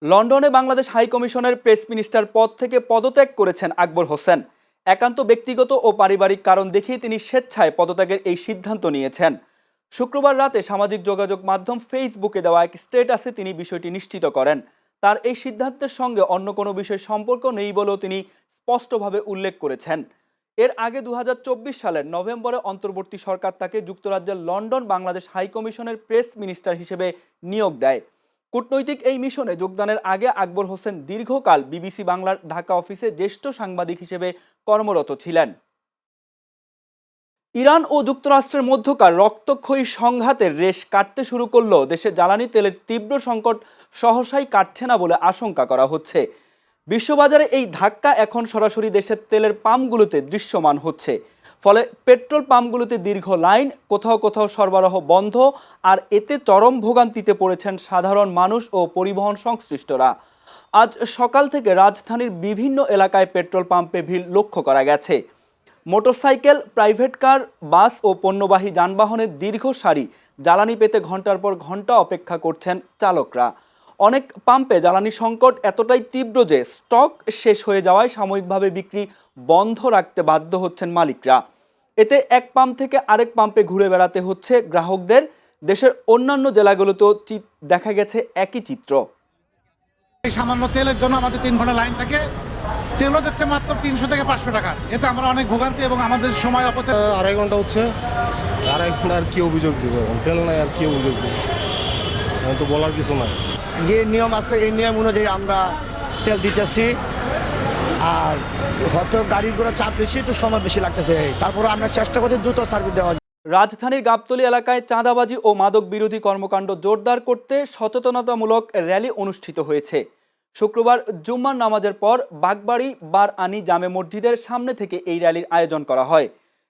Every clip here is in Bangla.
লন্ডনে বাংলাদেশ হাই কমিশনের প্রেস মিনিস্টার পদ থেকে পদত্যাগ করেছেন আকবর হোসেন। একান্ত ব্যক্তিগত ও পারিবারিক কারণ দেখিয়ে তিনি স্বেচ্ছায় পদত্যাগের এই সিদ্ধান্ত নিয়েছেন। শুক্রবার রাতে সামাজিক যোগাযোগ মাধ্যম ফেসবুকে দেওয়া এক স্ট্যাটাসে তিনি বিষয়টি নিশ্চিত করেন। তার এই সিদ্ধান্তের সঙ্গে অন্য কোনো বিষয় সম্পর্ক নেই বলেও তিনি স্পষ্টভাবে উল্লেখ করেছেন। এর আগে 2024 সালের নভেম্বরে অন্তর্বর্তী সরকার তাকে যুক্তরাজ্যের লন্ডন বাংলাদেশ হাই কমিশনের প্রেস মিনিস্টার হিসেবে নিয়োগ দেয়। কূটনৈতিক এই মিশনে যোগদানের আগে আকবর হোসেন দীর্ঘকাল বিবিসি বাংলার ঢাকা অফিসে জ্যেষ্ঠ সাংবাদিক হিসেবে কর্মরত ছিলেন। ইরান ও যুক্তরাষ্ট্রের মধ্যকার রক্তক্ষয়ী সংঘাতের রেশ কাটতে শুরু করলেও দেশে জ্বালানি তেলের তীব্র সংকট সহসাই কাটছে না বলে আশঙ্কা করা হচ্ছে। বিশ্ববাজারে এই ধাক্কা এখন সরাসরি দেশের তেলের পাম্পগুলোতে দৃশ্যমান হচ্ছে। ফলে পেট্রোল পাম্পগুলোতে দীর্ঘ লাইন, কোথাও কোথাও সরবরাহ বন্ধ, আর এতে চরম ভোগান্তিতে পড়েছেন সাধারণ মানুষ ও পরিবহন সংশ্লিষ্টরা। আজ সকাল থেকে রাজধানীর বিভিন্ন এলাকায় পেট্রোল পাম্পে ভিড় লক্ষ্য করা গেছে। মোটরসাইকেল, প্রাইভেট কার, বাস ও পণ্যবাহী যানবাহনের দীর্ঘ সারি, জ্বালানি পেতে ঘন্টার পর ঘন্টা অপেক্ষা করছেন চালকরা। অনেক পাম্পে জ্বালানি সংকট এতটাই তীব্র যে স্টক শেষ হয়ে যাওয়ায় সাময়িকভাবে বিক্রি বন্ধ রাখতে বাধ্য হচ্ছেন মালিকরা। এতে এক পাম্প থেকে আরেক পাম্পে ঘুরে বেড়াতে হচ্ছে গ্রাহকদের। দেশের অন্যান্য জেলাগুলোতেও দেখা গেছে একই চিত্র। এই সামান্য তেলের জন্য আমাদের 3 ঘন্টা লাইন থাকে। তেলও যাচ্ছে মাত্র 300 থেকে 500 টাকা। এতে আমরা অনেক ভোগান্তি এবং আমাদের সময় অপচয়। 2.5 ঘন্টা হচ্ছে, 2.5 ঘন্টা আর কি অভিযোগ দিব? তেল নাই আর কি অভিযোগ দিব? তো বলার কিছু নাই। যে নিয়ম আছে এই নিয়ম অনুযায়ী আমরা তেল দিতেছি। আর হয়তো গাড়িগুলো চাপ বেশি, একটু সময় বেশি লাগতেছে, তারপরে আমরা চেষ্টা করছি দ্রুত সার্ভিস দেওয়া। রাজধানীর গাবতলী এলাকায় চাঁদাবাজি ও মাদক বিরোধী কর্মকাণ্ড জোরদার করতে সচেতনতামূলক র্যালি অনুষ্ঠিত হয়েছে। শুক্রবার জুম্মার নামাজের পর বাগবাড়ি বার আনি জামে মসজিদের সামনে থেকে এই র্যালির আয়োজন করা হয়।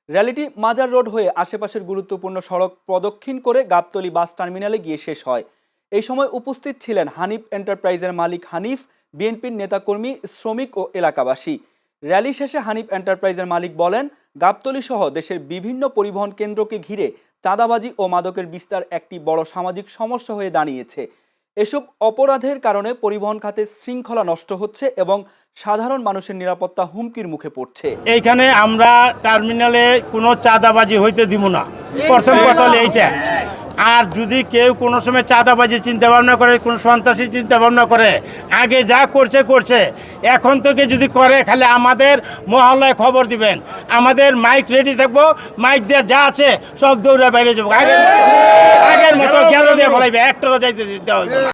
র্যালিটি মাজার রোড হয়ে আশেপাশের গুরুত্বপূর্ণ সড়ক প্রদক্ষিণ করে গাবতলী বাস টার্মিনালে গিয়ে শেষ হয়। এই সময় উপস্থিত ছিলেন হানিফ এন্টারপ্রাইজের মালিক হানিফ, বিএনপির নেতাকর্মী, শ্রমিক ও এলাকাবাসী। র্যালি শেষে হানিফ এন্টারপ্রাইজের মালিক বলেন, গাবতলী সহ দেশের বিভিন্ন পরিবহন কেন্দ্রকে ঘিরে চাঁদাবাজি ও মাদকের বিস্তার একটি বড় সামাজিক সমস্যা হয়ে দাঁড়িয়েছে। এসব অপরাধের কারণে পরিবহন খাতে শৃঙ্খলা নষ্ট হচ্ছে এবং সাধারণ মানুষের নিরাপত্তা হুমকির মুখে পড়ছে। এইখানে আমরা টার্মিনালে কোনো চাঁদাবাজি হইতে দিব না, প্রথম কথা হলো এইটা। আর যদি কেউ কোনো সময় চাঁদাবাজি চিন্তা ভাবনা করে, কোনো সন্ত্রাসী চিন্তা ভাবনা করে, আগে যা করছে করছে, এখন থেকে যদি করে খালি আমাদের মহল্লায় খবর দিবেন, আমাদের মাইক রেডি থাকবো, মাইক দিয়ে যা আছে সব দৌড়ে বাইরে যাবো। আগের মতো গেল দিয়ে বলাইবে, একটারও যাইতে দেওয়া হইবে না।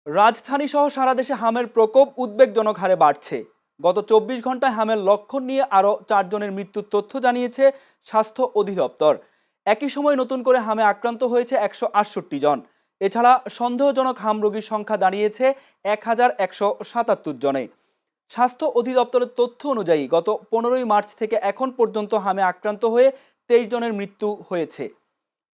রাজধানী সহ সারা দেশে হামের প্রকোপ উদ্বেগজনক হারে বাড়ছে। গত 24 ঘন্টায় হামের লক্ষণ নিয়ে আরও 4 জনের মৃত্যুর তথ্য জানিয়েছে স্বাস্থ্য অধিদপ্তর। একই সময় নতুন করে হামে আক্রান্ত হয়েছে 168 জন। এছাড়া সন্দেহজনক হাম রোগীর সংখ্যা দাঁড়িয়েছে 1177 জনে। স্বাস্থ্য অধিদপ্তরের তথ্য অনুযায়ী গত 15ই মার্চ থেকে এখন পর্যন্ত হামে আক্রান্ত হয়ে 23 জনের মৃত্যু হয়েছে।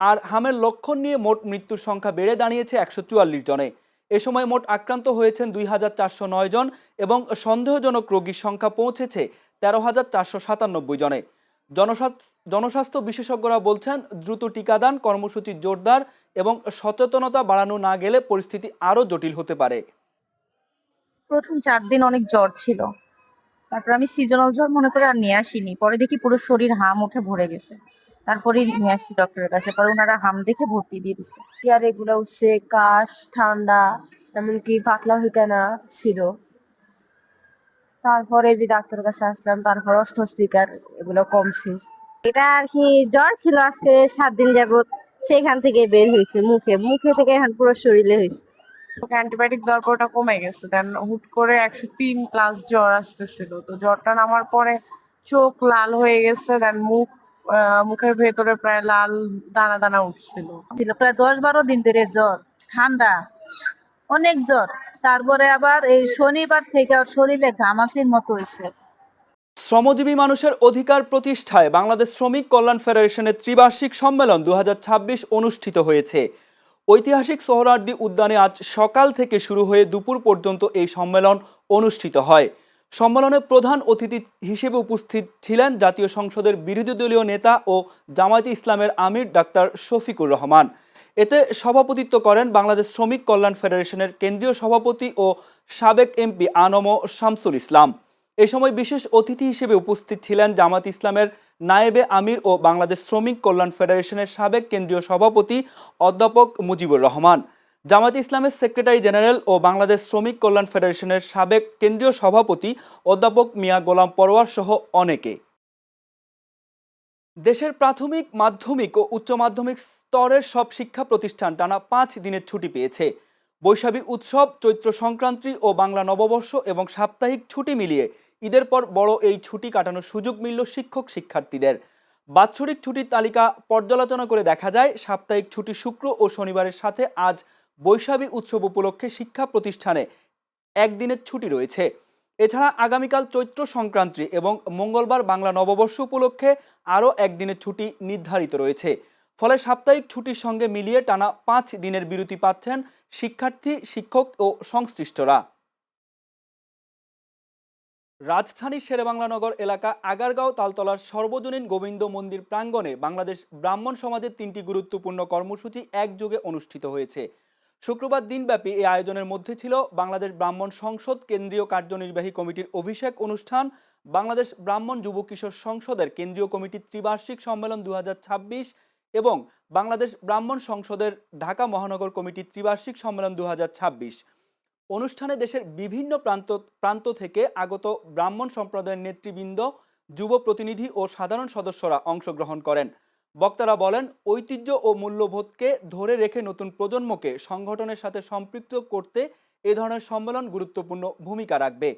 আর হামের লক্ষণ নিয়ে মোট মৃত্যুর সংখ্যা বেড়ে দাঁড়িয়েছে 144 জনে। এ সময় মোট আক্রান্ত হয়েছেন 2409 জন এবং সন্দেহজনক রোগীর সংখ্যা পৌঁছেছে 13,497 জনে। জনস্বাস্থ্য বিশেষজ্ঞরা বলছেন, দ্রুত টিকাদান কর্মসূচি জোরদার এবং সচেতনতা বাড়ানো না গেলে পরিস্থিতি আরও জটিল হতে পারে। প্রথম 4 দিন অনেক জ্বর ছিল, তারপর আমি সিজনাল জ্বর মনে করে আর নিয়ে আসিনি। পরে দেখি পুরো শরীর হাম উঠে ভরে গেছে, তারপরে নিয়ে আসি ডক্টরের কাছে। পরে ওনারা হাম দেখে ভর্তি দিয়ে দিচ্ছে। আর এগুলো হচ্ছে কাশ, ঠান্ডা, এমনকি পাতলা পায়খানা ছিল। তারপরে যে ডাক্তারের কাছে আসলাম, তারপর অস্বস্তিকার এগুলো কমছে। এটা আর কি জ্বর ছিল, আজকে 7 দিন যাবত সেখান থেকে বের হয়েছে, মুখে মুখে থেকে এখন পুরো শরীরে হয়েছে। অ্যান্টিবায়োটিক দেওয়ার পর ওটা কমে গেছে, দেন হুট করে 103+ জ্বর আসতেছিল। তো জ্বরটা নামার পরে চোখ লাল হয়ে গেছে, দেন মুখের ভেতরে প্রায় লাল দানা দানা উঠছিল। প্রায় 10-12 দিন ধরে জ্বর, ঠান্ডা, অনেক জ্বর। তারপরে আবার এই শনিবার থেকে শরীরে ঘামাচির মতো হয়েছে। শ্রমজীবী মানুষের অধিকার প্রতিষ্ঠায় বাংলাদেশ শ্রমিক কল্যাণ ফেডারেশনের ত্রিবার্ষিক সম্মেলন 2026 অনুষ্ঠিত হয়েছে। ঐতিহাসিক সোহরাওয়ার্দী উদ্যানে আজ সকাল থেকে শুরু হয়ে দুপুর পর্যন্ত এই সম্মেলন অনুষ্ঠিত হয়। সম্মেলনে প্রধান অতিথি হিসেবে উপস্থিত ছিলেন জাতীয় সংসদের বিরোধী দলীয় নেতা ও জামায়াতে ইসলামের আমির ডাক্তার শফিকুর রহমান। এতে সভাপতিত্ব করেন বাংলাদেশ শ্রমিক কল্যাণ ফেডারেশনের কেন্দ্রীয় সভাপতি ও সাবেক এমপি আনম শামসুল ইসলাম। এ সময় বিশেষ অতিথি হিসেবে উপস্থিত ছিলেন জামাত ইসলামের নায়েবে আমির ও বাংলাদেশ শ্রমিক কল্যাণ ফেডারেশনের সাবেক কেন্দ্রীয় সভাপতি অধ্যাপক মুজিবুর রহমান, জামাত ইসলামের সেক্রেটারি জেনারেল ও বাংলাদেশ শ্রমিক কল্যাণ ফেডারেশনের সাবেক কেন্দ্রীয় সভাপতি অধ্যাপক মিয়া গোলাম পরোয়ার সহ অনেকে। দেশের প্রাথমিক, মাধ্যমিক ও উচ্চ মাধ্যমিক স্তরের সব শিক্ষা প্রতিষ্ঠান টানা 5 দিনের ছুটি পেয়েছে। বৈশাখী উৎসব, চৈত্র সংক্রান্তি ও বাংলা নববর্ষ এবং সাপ্তাহিক ছুটি মিলিয়ে ঈদের পর বড় এই ছুটি কাটানোর সুযোগ মিলল শিক্ষক শিক্ষার্থীদের। বাৎসরিক ছুটির তালিকা পর্যালোচনা করে দেখা যায়, সাপ্তাহিক ছুটি শুক্র ও শনিবারের সাথে আজ বৈশাখী উৎসব উপলক্ষে শিক্ষা প্রতিষ্ঠানে একদিনের ছুটি রয়েছে। এছাড়া আগামীকাল চৈত্র সংক্রান্তি এবং মঙ্গলবার বাংলা নববর্ষ উপলক্ষে আরও একদিনের ছুটি নির্ধারিত রয়েছে। ফলে সাপ্তাহিক ছুটির সঙ্গে মিলিয়ে টানা 5 দিনের বিরতি পাচ্ছেন শিক্ষার্থী, শিক্ষক ও সংশ্লিষ্টরা। রাজধানীর শেরেবাংলানগর এলাকা আগারগাঁও তালতলার সর্বজনীন গোবিন্দ মন্দির প্রাঙ্গণে বাংলাদেশ ব্রাহ্মণ সমাজের 3টি গুরুত্বপূর্ণ কর্মসূচি একযোগে অনুষ্ঠিত হয়েছে। শুক্রবার দিনব্যাপী এই আয়োজনের মধ্যে ছিল বাংলাদেশ ব্রাহ্মণ সংসদ কেন্দ্রীয় কার্যনির্বাহী কমিটির অভিষেক অনুষ্ঠান, বাংলাদেশ ব্রাহ্মণ যুব কিশোর সংসদের কেন্দ্রীয় কমিটির ত্রিবার্ষিক সম্মেলন 2026 এবং বাংলাদেশ ব্রাহ্মণ সংসদের ঢাকা মহানগর কমিটির ত্রিবার্ষিক সম্মেলন 2026। অনুষ্ঠানে দেশের বিভিন্ন প্রান্ত থেকে আগত ব্রাহ্মণ সম্প্রদায়ের নেতৃবৃন্দ, যুব প্রতিনিধি ও সাধারণ সদস্যরা অংশগ্রহণ করেন। বক্তারা বলেন, ঐতিহ্য ও মূল্যবোধকে ধরে রেখে নতুন প্রজন্মকে সংগঠনের সাথে সম্পৃক্ত করতে এ ধরনের সম্মেলন গুরুত্বপূর্ণ ভূমিকা রাখবে।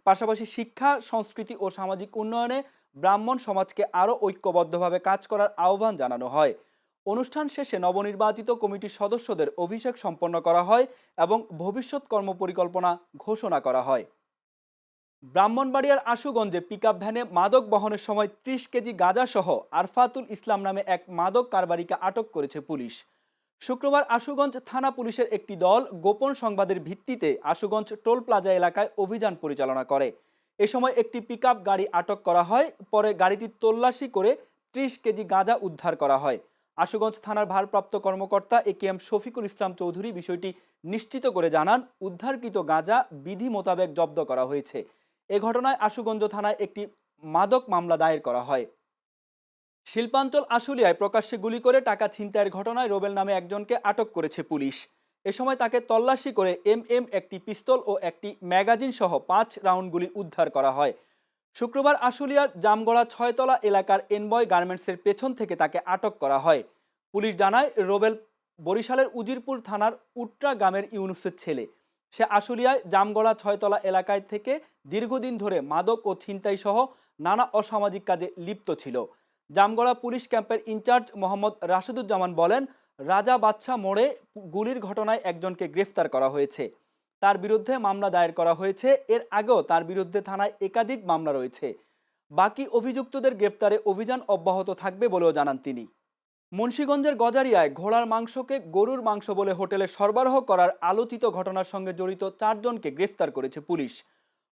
পাশাপাশি শিক্ষা, সংস্কৃতি ও সামাজিক উন্নয়নে ব্রাহ্মণ সমাজকে আরও ঐক্যবদ্ধভাবে কাজ করার আহ্বান জানানো হয়। অনুষ্ঠান শেষে নবনির্বাচিত কমিটির সদস্যদের অভিষেক সম্পন্ন করা হয় এবং ভবিষ্যৎ কর্মপরিকল্পনা ঘোষণা করা হয়। ব্রাহ্মণবাড়িয়ার আশুগঞ্জে পিকআপ ভ্যানে মাদক বহনের সময় 30 কেজি গাঁজাসহ আরফাতুল ইসলাম নামে এক মাদক কারবারিকে আটক করেছে পুলিশ। শুক্রবার আশুগঞ্জ থানা পুলিশের একটি দল গোপন সংবাদের ভিত্তিতে আশুগঞ্জ টোল প্লাজা এলাকায় অভিযান পরিচালনা করে। এ সময় একটি পিকআপ গাড়ি আটক করা হয়। পরে গাড়িটি তল্লাশি করে 30 কেজি গাঁজা উদ্ধার করা হয়। আশুগঞ্জ থানার ভারপ্রাপ্ত কর্মকর্তা একেএম শফিকুল ইসলাম চৌধুরী বিষয়টি নিশ্চিত করে জানান, উদ্ধারকৃত গাঁজা বিধি মোতাবেক জব্দ করা হয়েছে। এ ঘটনায় আশুগঞ্জ থানায় একটি মাদক মামলা দায়ের করা হয়। শিল্পাঞ্চল আশুলিয়ায় প্রকাশ্যে গুলি করে টাকা ছিনতাইয়ের ঘটনায় রোবেল নামে একজনকে আটক করেছে পুলিশ। এ সময় তাকে তল্লাশি করে একটি পিস্তল ও একটি ম্যাগাজিন সহ 5 রাউন্ড গুলি উদ্ধার করা হয়। শুক্রবার আশুলিয়ার জামগড়া 6তলা এলাকার এনবয় গার্মেন্টসের পেছন থেকে তাকে আটক করা হয়। পুলিশ জানায়, রোবেল বরিশালের উজিরপুর থানার উট্রা গ্রামের ইউনুসের ছেলে। সে আশুলিয়ায় জামগড়া 6তলা এলাকায় থেকে দীর্ঘদিন ধরে মাদক ও ছিনতাই সহ নানা অসামাজিক কাজে লিপ্ত ছিল। জামগড়া পুলিশ ক্যাম্পের ইনচার্জ মোহাম্মদ রাশেদুজ্জামান বলেন, রাজা বাদশাহ মোড়ে গুলির ঘটনায় একজনকে গ্রেফতার করা হয়েছে। তার বিরুদ্ধে মামলা দায়ের করা হয়েছে। এর আগেও তার বিরুদ্ধে থানায় একাধিক মামলা রয়েছে। বাকি অভিযুক্তদের গ্রেপ্তারে অভিযান অব্যাহত থাকবে বলেও জানান তিনি। মুন্সিগঞ্জের গজারিয়ায় ঘোড়ার মাংসকে গরুর মাংস বলে হোটেলে সরবরাহ করার আলোচিত ঘটনার সঙ্গে জড়িত 4 জনকে গ্রেফতার করেছে পুলিশ।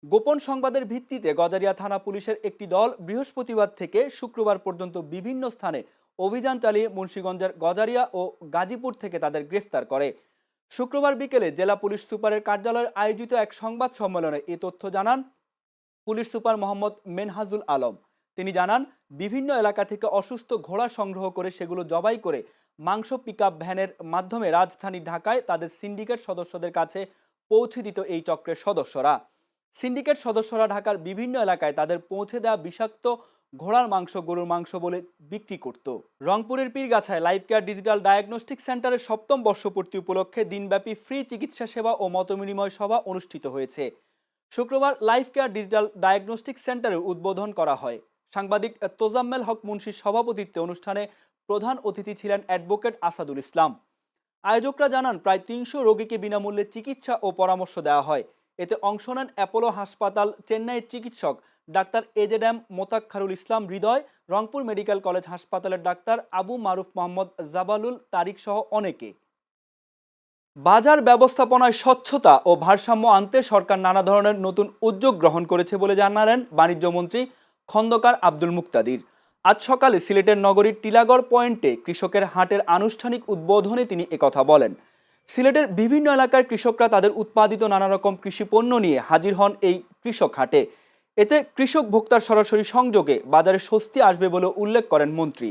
গোপন সংবাদের ভিত্তিতে গজারিয়া থানা পুলিশের একটি দল বৃহস্পতিবার থেকে শুক্রবার পর্যন্ত বিভিন্ন স্থানে অভিযান চালিয়ে মুন্সিগঞ্জের গজারিয়া ও গাজীপুর থেকে তাদের গ্রেফতার করে। শুক্রবার বিকেলে জেলা পুলিশ সুপারের কার্যালয়ে আয়োজিত এক সংবাদ সম্মেলনে এ তথ্য জানান পুলিশ সুপার মোহাম্মদ মেনহাজুল আলম। তিনি জানান, বিভিন্ন এলাকা থেকে অসুস্থ ঘোড়া সংগ্রহ করে সেগুলো জবাই করে মাংস পিকআপ ভ্যানের মাধ্যমে রাজধানী ঢাকায় তাদের সিন্ডিকেট সদস্যদের কাছে পৌঁছে দিত এই চক্রের সদস্যরা। সিন্ডিকেট সদস্যরা ঢাকার বিভিন্ন এলাকায় তাদের পৌঁছে দেওয়া বিষাক্ত ঘোড়ার মাংস গরুর মাংস বলে বিক্রি করত। রংপুরের পীরগাছায় লাইফ কেয়ার ডিজিটাল ডায়াগনস্টিক সেন্টারের 7ম বর্ষপূর্তি উপলক্ষে দিনব্যাপী ফ্রি চিকিৎসা সেবা ও মতবিনিময় সভা অনুষ্ঠিত হয়েছে। শুক্রবার লাইফ কেয়ার ডিজিটাল ডায়াগনস্টিক সেন্টারের উদ্বোধন করা হয়। সাংবাদিক তোজাম্মেল হক মুন্সির সভাপতিত্বে অনুষ্ঠানে প্রধান অতিথি ছিলেন অ্যাডভোকেট আসাদুল ইসলাম। আয়োজকরা জানান, প্রায় 300 রোগীকে বিনামূল্যে চিকিৎসা ও পরামর্শ দেওয়া হয়। এতে অংশ নেন অ্যাপোলো হাসপাতাল চেন্নাইয়ের চিকিৎসক ডাক্তার এজেডএম মোতাক্ষারুল ইসলাম হৃদয়, রংপুর মেডিকেল কলেজ হাসপাতালের ডাক্তার আবু মারুফ মোহাম্মদ জাবালুল তারিক সহ অনেকে। বাজার ব্যবস্থাপনায় স্বচ্ছতা ও ভারসাম্য আনতে সরকার নানা ধরনের নতুন উদ্যোগ গ্রহণ করেছে বলে জানালেন বাণিজ্যমন্ত্রী খন্দকার আব্দুল মুক্তাদির। আজ সকালে সিলেটের নগরীর টিলাগড় পয়েন্টে কৃষকের হাটের আনুষ্ঠানিক উদ্বোধনে তিনি একথা বলেন। সিলেটের বিভিন্ন এলাকার কৃষকরা তাদের উৎপাদিত নানা রকম কৃষি পণ্য নিয়ে হাজির হন এই কৃষক হাটে। এতে কৃষক ভোক্তার সরাসরি সংযোগে বাজারে স্বস্তি আসবে বলে উল্লেখ করেন মন্ত্রী।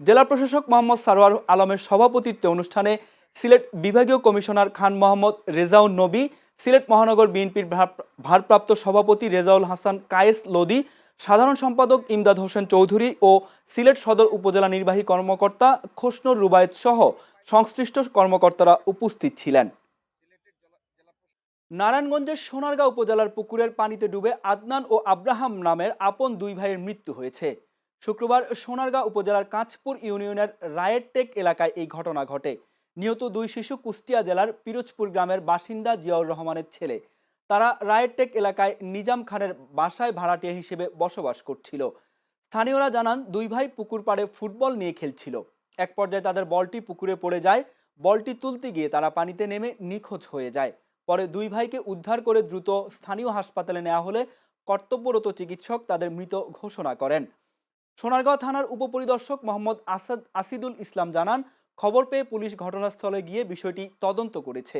জেলা প্রশাসক মোহাম্মদ সারোয়ার আলমের সভাপতিত্বে অনুষ্ঠানে সিলেট বিভাগীয় কমিশনার খান মোহাম্মদ রেজাউল নবী, সিলেট মহানগর বিএনপির ভারপ্রাপ্ত সভাপতি রেজাউল হাসান কায়েস লোদি, সাধারণ সম্পাদক ইমদাদ হোসেন চৌধুরী ও সিলেট সদর উপজেলা নির্বাহী কর্মকর্তা খোসনুর রুবায়েত সহ সংশ্লিষ্ট কর্মকর্তারা উপস্থিত ছিলেন। নারায়ণগঞ্জের সোনারগাঁও উপজেলার পুকুরের পানিতে ডুবে আদনান ও আব্রাহাম নামের আপন দুই ভাইয়ের মৃত্যু হয়েছে। শুক্রবার সোনারগাঁও উপজেলার কাঁচপুর ইউনিয়নের রায়েরটেক এলাকায় এই ঘটনা ঘটে। নিহত দুই শিশু কুষ্টিয়া জেলার পিরোজপুর গ্রামের বাসিন্দা জিয়াউর রহমানের ছেলে। তারা রায়েরটেক এলাকায় নিজাম খানের বাসায় ভাড়াটিয়া হিসেবে বসবাস করছিল। স্থানীয়রা জানান দুই ভাই পুকুর পাড়ে ফুটবল নিয়ে খেলছিল। এক পর্যায়ে তাদের বলটি পুকুরে পড়ে যায়। বলটি তুলতে গিয়ে তারা পানিতে নেমে নিখোঁজ হয়ে যায়। পরে দুই ভাইকে উদ্ধার করে দ্রুত স্থানীয় হাসপাতালে নেওয়া হলে কর্তব্যরত চিকিৎসক তাদের মৃত ঘোষণা করেন। সোনারগাঁও থানার উপপরিদর্শক মোহাম্মদ আসিদুল ইসলাম জানান, খবর পেয়ে পুলিশ ঘটনাস্থলে গিয়ে বিষয়টি তদন্ত করেছে।